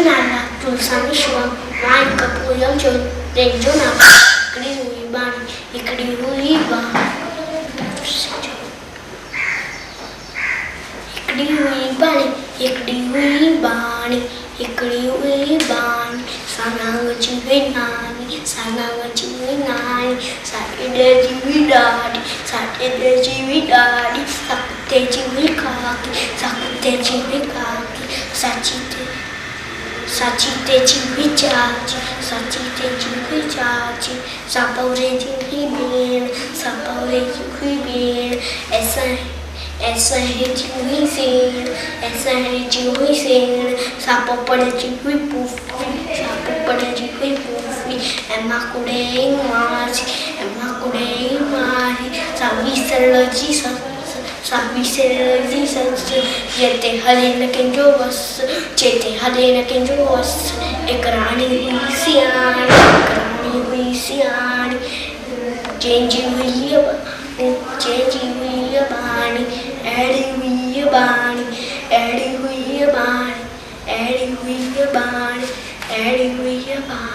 nada, tulisannya shua, main ke pulau jauh, renjo napa, ikli ban, ikli ban, ikli ban, sanang cuy nani, sakit jiwi dadi, sakit jiwi kaki, sachite jiwi chachi, sapaure jiwi bin, ऐसा है जीवी सेन सापो पड़े जीवी पूफी एमा कुड़े मारी सावी सरजी जेते हले न केंजो बस एक रानी हुई सियानी चेंजी हुई बानी एड़ी हुई बानी